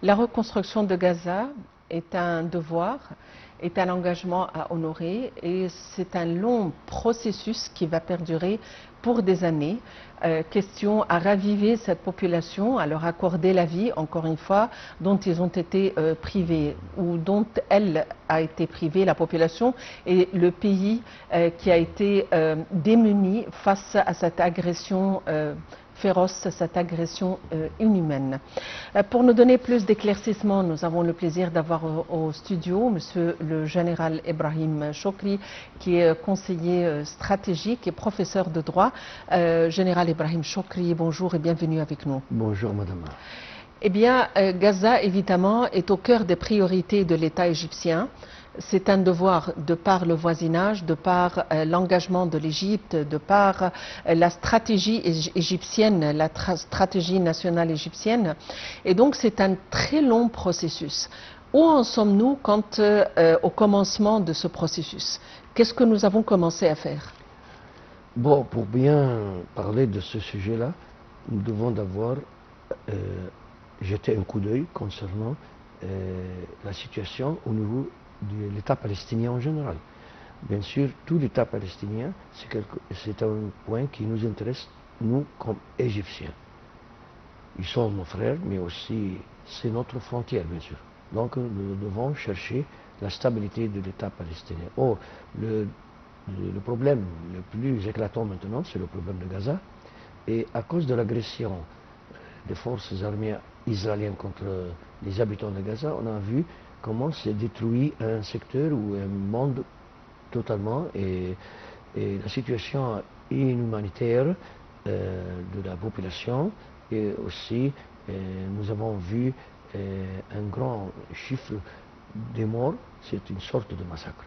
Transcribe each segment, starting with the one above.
La reconstruction de Gaza est un devoir, est un engagement à honorer et c'est un long processus qui va perdurer pour des années. Question à raviver cette population, à leur accorder la vie, encore une fois, dont ils ont été privés ou dont elle a été privée, la population, et le pays qui a été démuni face à cette agression féroce, cette agression inhumaine. Pour nous donner plus d'éclaircissements, nous avons le plaisir d'avoir au studio Monsieur le général Ibrahim Chokri, qui est conseiller stratégique et professeur de droit. Général Ibrahim Chokri, bonjour et bienvenue avec nous. Bonjour madame. Eh bien, Gaza, évidemment, est au cœur des priorités de l'État égyptien. C'est un devoir de par le voisinage, de par l'engagement de l'Égypte, de par la stratégie égyptienne, la stratégie nationale égyptienne. Et donc c'est un très long processus. Où en sommes-nous quant au commencement de ce processus? Qu'est-ce que nous avons commencé à faire? Bon, pour bien parler de ce sujet-là, nous devons d'abord jeter un coup d'œil concernant la situation au niveau de l'État palestinien en général. Bien sûr, tout l'État palestinien, c'est un point qui nous intéresse, nous, comme Égyptiens. Ils sont nos frères, mais aussi, c'est notre frontière, bien sûr. Donc, nous devons chercher la stabilité de l'État palestinien. Or, le problème le plus éclatant maintenant, c'est le problème de Gaza. Et à cause de l'agression des forces armées israéliennes contre les habitants de Gaza, on a vu comment s'est détruit un secteur ou un monde totalement, et la situation inhumanitaire de la population, et aussi nous avons vu un grand chiffre des morts. C'est une sorte de massacre.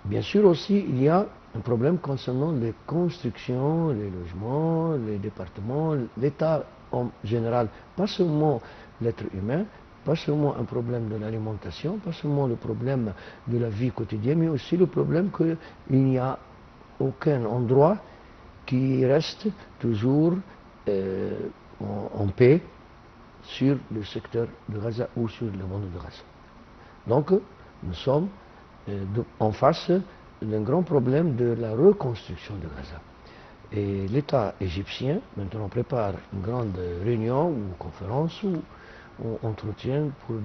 Bien sûr aussi, il y a un problème concernant les constructions, les logements, les départements, l'État en général, pas seulement l'être humain, pas seulement un problème de l'alimentation, pas seulement le problème de la vie quotidienne, mais aussi le problème qu'il n'y a aucun endroit qui reste toujours en paix sur le secteur de Gaza ou sur le monde de Gaza. Donc, nous sommes en face d'un grand problème de la reconstruction de Gaza. Et l'État égyptien, maintenant, prépare une grande réunion ou conférence où on entretient pour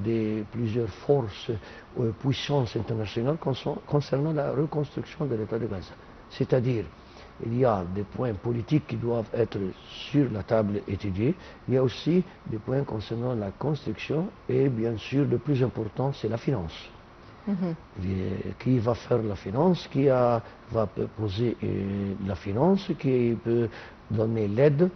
plusieurs forces ou puissances internationales concernant la reconstruction de l'État de Gaza. C'est-à-dire, il y a des points politiques qui doivent être sur la table étudiés, il y a aussi des points concernant la construction, et bien sûr, le plus important, c'est la finance. Qui va faire la finance, qui va poser la finance, qui peut donner l'aide.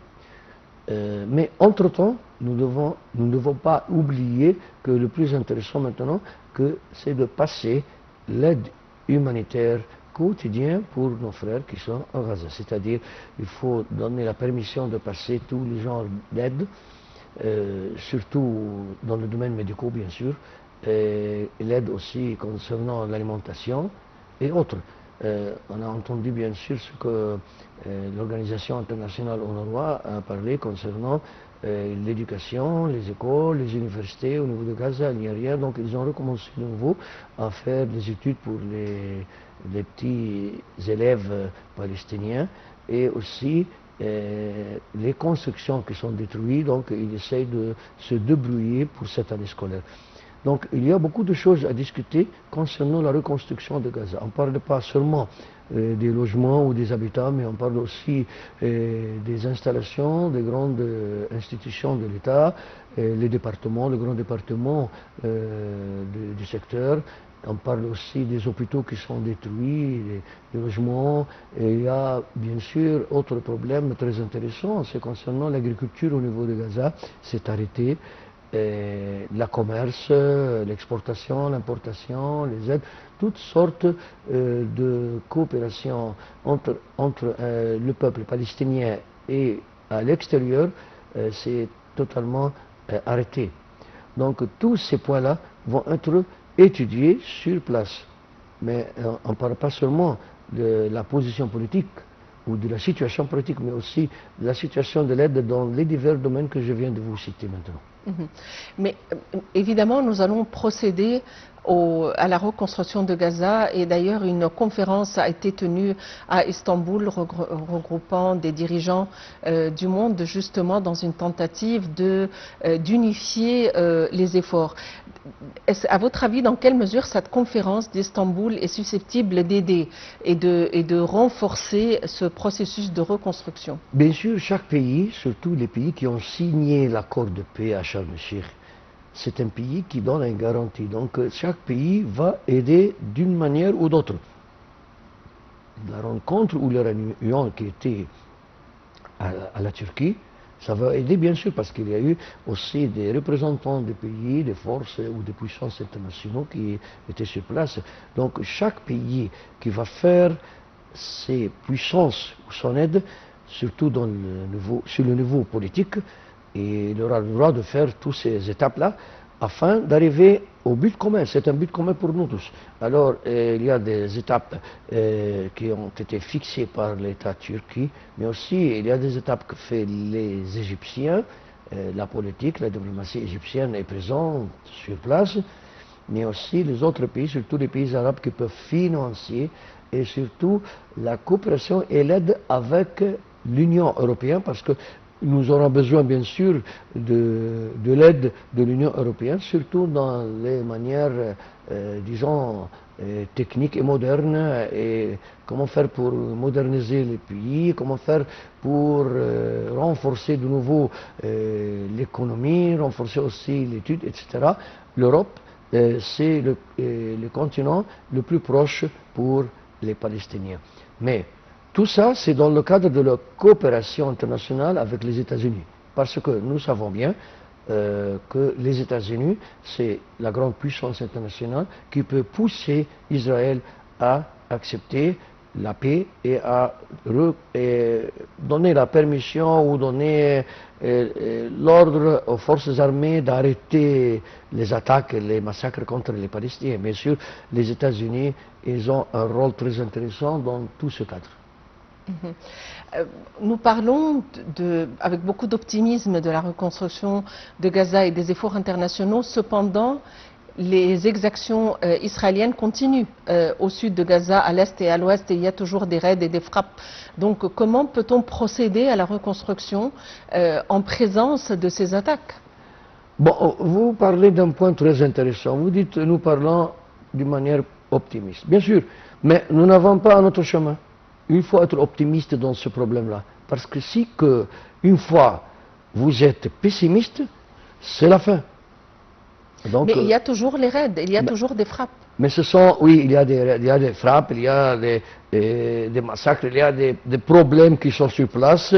Mais entre-temps, nous ne devons pas oublier que le plus intéressant maintenant, c'est de passer l'aide humanitaire quotidienne pour nos frères qui sont en Gaza. C'est-à-dire, il faut donner la permission de passer tous les genres d'aide, surtout dans le domaine médical, bien sûr, et l'aide aussi concernant l'alimentation et autres. On a entendu bien sûr ce que l'Organisation internationale UNRWA a parlé concernant l'éducation, les écoles, les universités. Au niveau de Gaza, il n'y a rien, donc ils ont recommencé de nouveau à faire des études pour les petits élèves palestiniens, et aussi les constructions qui sont détruites, donc ils essayent de se débrouiller pour cette année scolaire. Donc il y a beaucoup de choses à discuter concernant la reconstruction de Gaza. On ne parle pas seulement des logements ou des habitats, mais on parle aussi des installations, des grandes institutions de l'État, les départements, les grands départements du secteur. On parle aussi des hôpitaux qui sont détruits, des logements. Et il y a bien sûr autre problème très intéressant, c'est concernant l'agriculture au niveau de Gaza, c'est arrêté. Le commerce, l'exportation, l'importation, les aides, toutes sortes de coopération entre le peuple palestinien et à l'extérieur, c'est totalement arrêté. Donc tous ces points-là vont être étudiés sur place. Mais on ne parle pas seulement de la position politique ou de la situation politique, mais aussi de la situation de l'aide dans les divers domaines que je viens de vous citer maintenant. Mhm. Mais évidemment, nous allons procéder à la reconstruction de Gaza et d'ailleurs une conférence a été tenue à Istanbul regroupant des dirigeants du monde justement dans une tentative d'unifier les efforts. À votre avis, dans quelle mesure cette conférence d'Istanbul est susceptible d'aider et de renforcer ce processus de reconstruction? Bien sûr, chaque pays, surtout les pays qui ont signé l'accord de paix à Sharm el-Sheikh, c'est un pays qui donne une garantie. Donc chaque pays va aider d'une manière ou d'autre. La rencontre ou la réunion qui était à la Turquie, ça va aider bien sûr parce qu'il y a eu aussi des représentants des pays, des forces ou des puissances internationales qui étaient sur place. Donc chaque pays qui va faire ses puissances ou son aide, surtout sur le niveau politique, et il aura le droit de faire toutes ces étapes-là afin d'arriver au but commun. C'est un but commun pour nous tous. Alors, il y a des étapes qui ont été fixées par l'État turc, mais aussi il y a des étapes que font les Égyptiens. La politique, la diplomatie égyptienne est présente sur place, mais aussi les autres pays, surtout les pays arabes qui peuvent financer, et surtout la coopération et l'aide avec l'Union européenne, parce que nous aurons besoin bien sûr de l'aide de l'Union européenne, surtout dans les manières, disons, techniques et modernes, et comment faire pour moderniser les pays, comment faire pour renforcer de nouveau l'économie, renforcer aussi l'étude, etc. L'Europe, c'est le continent le plus proche pour les Palestiniens. Mais tout ça, c'est dans le cadre de la coopération internationale avec les États-Unis. Parce que nous savons bien que les États-Unis, c'est la grande puissance internationale qui peut pousser Israël à accepter la paix et à donner la permission ou donner l'ordre aux forces armées d'arrêter les attaques et les massacres contre les Palestiniens. Bien sûr, les États-Unis, ils ont un rôle très intéressant dans tout ce cadre. Nous parlons avec beaucoup d'optimisme de la reconstruction de Gaza et des efforts internationaux. Cependant, les exactions israéliennes continuent au sud de Gaza, à l'est et à l'ouest, et il y a toujours des raids et des frappes. Donc, comment peut-on procéder à la reconstruction en présence de ces attaques? Bon, vous parlez d'un point très intéressant. Vous dites, nous parlons d'une manière optimiste. Bien sûr, mais nous n'avons pas un autre chemin. Il faut être optimiste dans ce problème-là. Parce que si une fois vous êtes pessimiste, c'est la fin. Donc, mais il y a toujours les raids, il y a toujours des frappes. Mais oui, il y a des frappes, il y a des massacres, il y a des problèmes qui sont sur place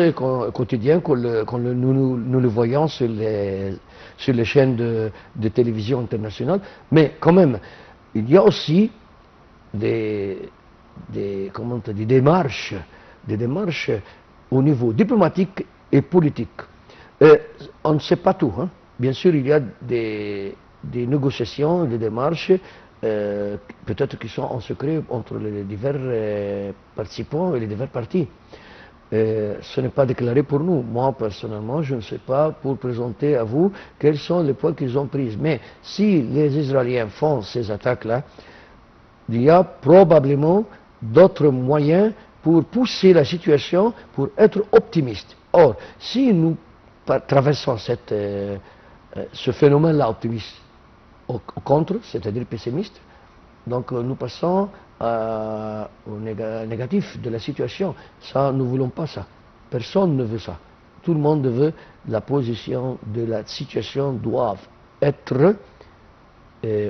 quotidiens, nous le voyons sur les chaînes de télévision internationales. Mais quand même, il y a aussi des démarches au niveau diplomatique et politique. On ne sait pas tout. Hein. Bien sûr, il y a des négociations, des démarches, peut-être qui sont en secret entre les divers participants et les divers partis. Ce n'est pas déclaré pour nous. Moi, personnellement, je ne sais pas pour présenter à vous quels sont les points qu'ils ont pris. Mais si les Israéliens font ces attaques-là, il y a probablement d'autres moyens pour pousser la situation, pour être optimiste. Or, si nous traversons ce phénomène-là optimiste au contre, c'est-à-dire pessimiste, donc nous passons au négatif de la situation. Ça, nous ne voulons pas ça. Personne ne veut ça. Tout le monde veut la position de la situation doivent être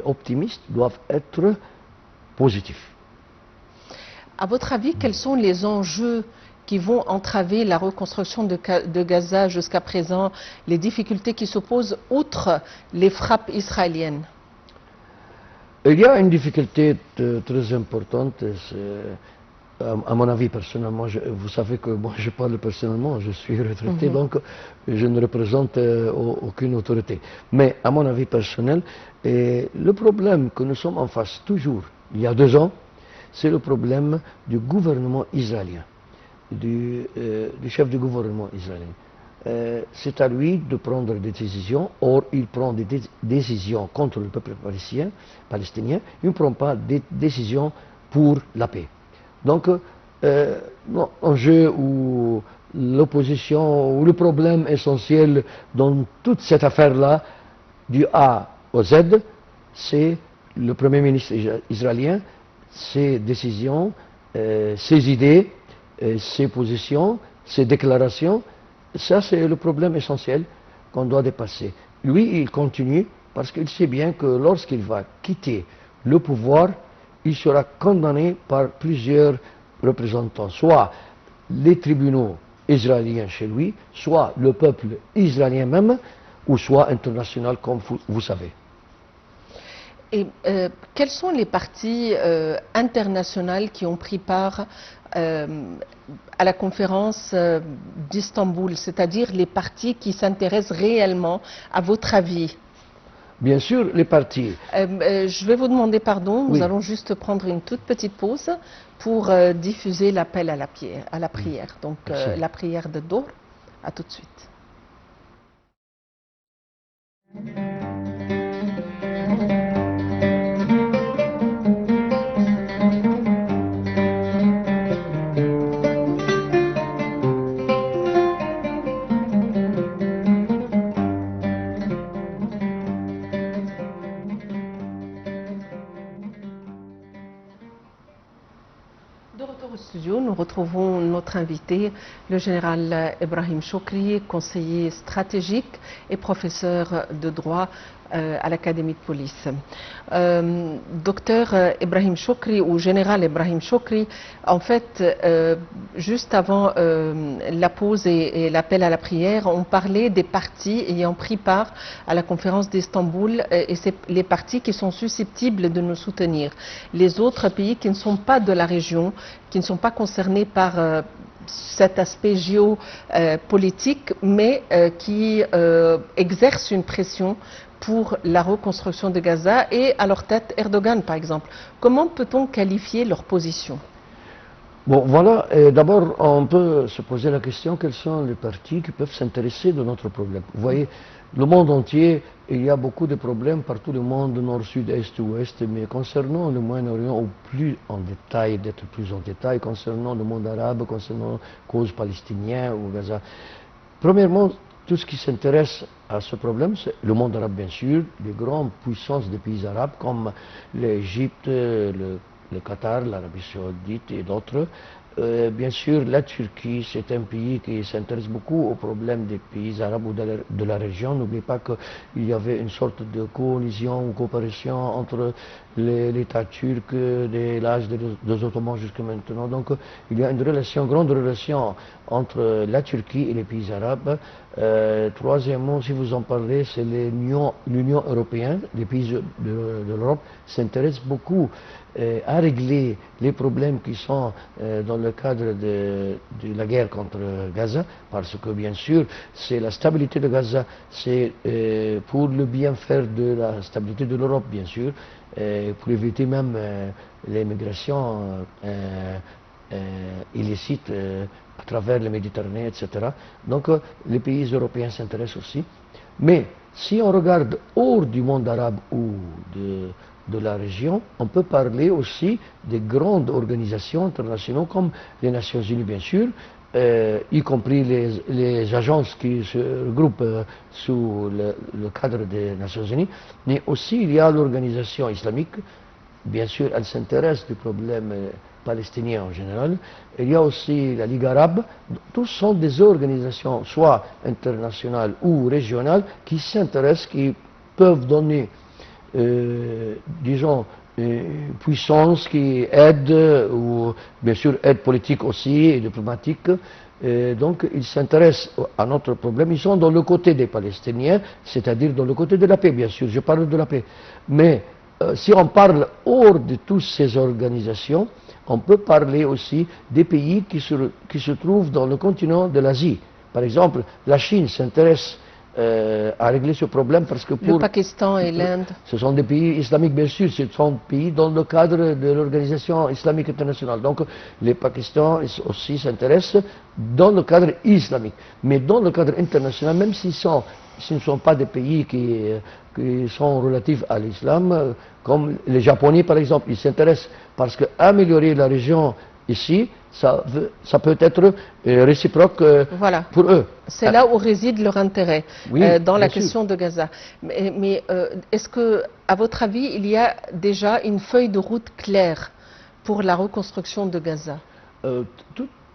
optimistes, doivent être positifs. À votre avis, quels sont les enjeux qui vont entraver la reconstruction de Gaza jusqu'à présent, les difficultés qui s'opposent outre les frappes israéliennes? Il y a une difficulté très importante, à mon avis personnellement. Vous savez que moi je parle personnellement, je suis retraité, donc je ne représente aucune autorité. Mais à mon avis personnel, le problème que nous sommes en face toujours, il y a 2 ans, c'est le problème du gouvernement israélien, du chef du gouvernement israélien. c'est à lui de prendre des décisions. Or, il prend des décisions contre le peuple palestinien, il ne prend pas des décisions pour la paix. Donc, un jeu où l'opposition, ou le problème essentiel dans toute cette affaire-là, du A au Z, c'est le Premier ministre israélien, ses décisions, ses idées, ses positions, ses déclarations. Ça, c'est le problème essentiel qu'on doit dépasser. Lui, il continue parce qu'il sait bien que lorsqu'il va quitter le pouvoir, il sera condamné par plusieurs représentants, soit les tribunaux israéliens chez lui, soit le peuple israélien même, ou soit international, comme vous savez. Et quels sont les partis internationaux qui ont pris part à la conférence d'Istanbul, c'est-à-dire les partis qui s'intéressent réellement, à votre avis? Bien sûr, les partis. Je vais vous demander pardon, Oui. Nous allons juste prendre une toute petite pause pour diffuser l'appel à la prière. Donc la prière de Dohr, à tout de suite. De retour au studio, nous retrouvons notre invité, le général Ibrahim Chokri, conseiller stratégique et professeur de droit à l'Académie de police. Docteur Ibrahim Chokri ou général Ibrahim Chokri, en fait, juste avant la pause et l'appel à la prière, on parlait des partis ayant pris part à la conférence d'Istanbul et c'est les partis qui sont susceptibles de nous soutenir. Les autres pays qui ne sont pas de la région, qui ne sont pas concernés par cet aspect géopolitique, mais qui exercent une pression pour la reconstruction de Gaza et à leur tête Erdogan, par exemple. Comment peut-on qualifier leur position? Bon, voilà. D'abord, on peut se poser la question, quels sont les partis qui peuvent s'intéresser de notre problème? Vous voyez, le monde entier, il y a beaucoup de problèmes partout le monde, nord, sud, est, ouest, mais concernant le Moyen-Orient, ou plus en détail, d'être plus en détail, concernant le monde arabe, concernant la cause palestinienne ou Gaza. Premièrement, tout ce qui s'intéresse à ce problème, c'est le monde arabe, bien sûr, les grandes puissances des pays arabes comme l'Égypte, le Qatar, l'Arabie Saoudite et d'autres. Bien sûr, la Turquie, c'est un pays qui s'intéresse beaucoup aux problèmes des pays arabes ou de la région. N'oubliez pas qu'il y avait une sorte de coalition ou coopération entre l'État turc de l'âge des Ottomans jusqu'à maintenant. Donc, il y a une grande relation entre la Turquie et les pays arabes. Troisièmement, si vous en parlez, c'est l'Union européenne. Les pays de l'Europe s'intéressent beaucoup à régler les problèmes qui sont dans le cadre de la guerre contre Gaza, parce que bien sûr, c'est la stabilité de Gaza, c'est pour le bien-faire de la stabilité de l'Europe, bien sûr, pour éviter même les migrations illicites à travers la Méditerranée, etc. Donc les pays européens s'intéressent aussi. Mais si on regarde hors du monde arabe ou de la région, on peut parler aussi des grandes organisations internationales comme les Nations Unies, bien sûr, y compris les agences qui se regroupent sous le cadre des Nations Unies, mais aussi il y a l'organisation islamique. Bien sûr, elle s'intéresse du problème palestinien en général. Il y a aussi la Ligue arabe. Tous sont des organisations, soit internationales ou régionales, qui s'intéressent, qui peuvent donner, disons, puissance, qui aident, ou bien sûr aide politique aussi et diplomatique. Donc ils s'intéressent à notre problème. Ils sont dans le côté des Palestiniens, c'est-à-dire dans le côté de la paix, bien sûr. Je parle de la paix. Mais si on parle hors de toutes ces organisations, on peut parler aussi des pays qui se trouvent dans le continent de l'Asie. Par exemple, la Chine s'intéresse à régler ce problème parce que Le Pakistan et l'Inde. Ce sont des pays islamiques, bien sûr, ce sont des pays dans le cadre de l'organisation islamique internationale. Donc, les Pakistan aussi s'intéressent dans le cadre islamique. Mais dans le cadre international, même ce ne sont pas des pays qui sont relatifs à l'islam, comme les Japonais par exemple, ils s'intéressent parce qu'améliorer la région ici, ça peut être réciproque voilà. pour eux. C'est là où réside leur intérêt, oui, dans la question de Gaza. Mais est-ce que, à votre avis, il y a déjà une feuille de route claire pour la reconstruction de Gaza?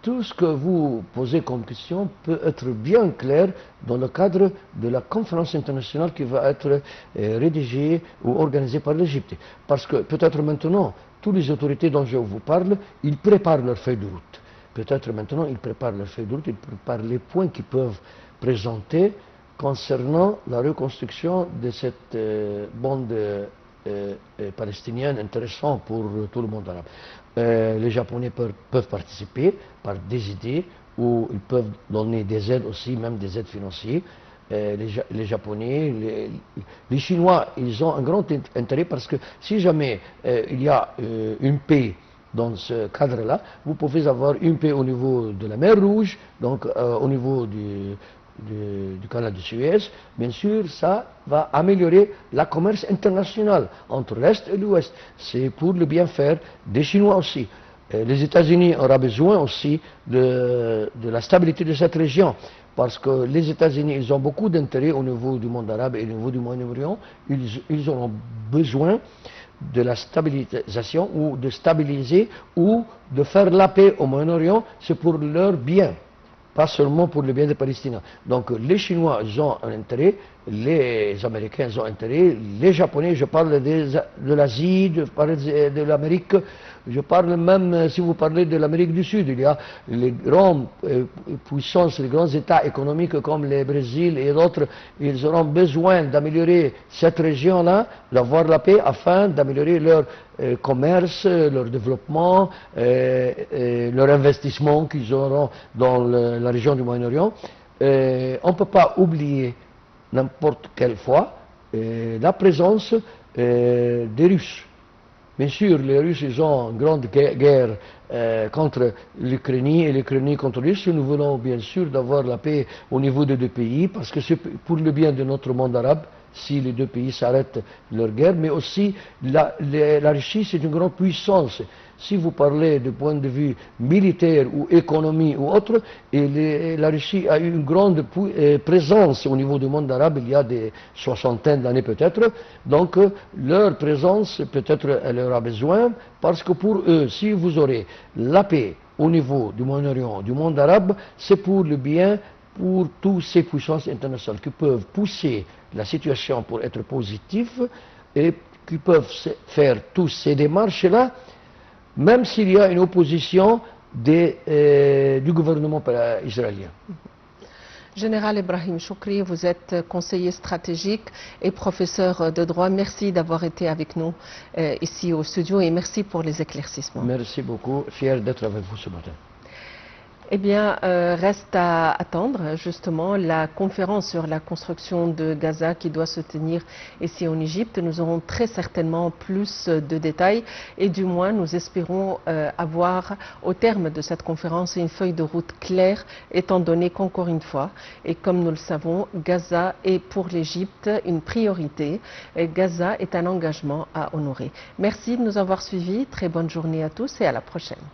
Tout ce que vous posez comme question peut être bien clair dans le cadre de la conférence internationale qui va être rédigée ou organisée par l'Égypte. Parce que peut-être maintenant, toutes les autorités dont je vous parle, ils préparent leur feuille de route. Peut-être maintenant, ils préparent leur feuille de route, ils préparent les points qu'ils peuvent présenter concernant la reconstruction de cette bande palestinienne intéressante pour tout le monde arabe. Les Japonais peuvent participer par des idées ou ils peuvent donner des aides aussi, même des aides financières. Les Japonais, les Chinois, ils ont un grand intérêt parce que si jamais il y a une paix dans ce cadre-là, vous pouvez avoir une paix au niveau de la mer Rouge, donc au niveau du canal de Suez. Bien sûr, ça va améliorer le commerce international entre l'Est et l'Ouest. C'est pour le bien faire des Chinois aussi. Les États-Unis auront besoin aussi de la stabilité de cette région. Parce que les États-Unis, ils ont beaucoup d'intérêt au niveau du monde arabe et au niveau du Moyen-Orient. Ils auront besoin de la stabilisation ou de stabiliser ou de faire la paix au Moyen-Orient. C'est pour leur bien, pas seulement pour le bien des Palestiniens. Donc les Chinois, ils ont un intérêt, les Américains, ils ont un intérêt, les Japonais, je parle de l'Asie, je parle de l'Amérique, je parle même, si vous parlez de l'Amérique du Sud, il y a les grandes puissances, les grands États économiques comme le Brésil et d'autres, ils auront besoin d'améliorer cette région-là, d'avoir la paix afin d'améliorer leur commerce, leur développement, leur investissement qu'ils auront dans la région du Moyen-Orient. On ne peut pas oublier n'importe quelle fois la présence des Russes. Bien sûr, les Russes, ils ont une grande guerre contre l'Ukraine et l'Ukraine contre les Russes. Nous voulons bien sûr d'avoir la paix au niveau des deux pays parce que c'est pour le bien de notre monde arabe si les deux pays s'arrêtent leur guerre, mais aussi la Russie, c'est une grande puissance. Si vous parlez du point de vue militaire ou économie ou autre, la Russie a eu une grande présence au niveau du monde arabe il y a des soixantaines d'années peut-être. Donc leur présence, peut-être elle aura besoin, parce que pour eux, si vous aurez la paix au niveau du Moyen-Orient, du monde arabe, c'est pour le bien pour toutes ces puissances internationales qui peuvent pousser la situation pour être positive et qui peuvent faire toutes ces démarches-là, même s'il y a une opposition du gouvernement israélien. Général Ibrahim Choukri, vous êtes conseiller stratégique et professeur de droit. Merci d'avoir été avec nous ici au studio et merci pour les éclaircissements. Merci beaucoup, fier d'être avec vous ce matin. Eh bien, reste à attendre justement la conférence sur la construction de Gaza qui doit se tenir ici en Égypte. Nous aurons très certainement plus de détails et du moins nous espérons avoir au terme de cette conférence une feuille de route claire étant donné qu'encore une fois, et comme nous le savons, Gaza est pour l'Égypte une priorité. Et Gaza est un engagement à honorer. Merci de nous avoir suivis. Très bonne journée à tous et à la prochaine.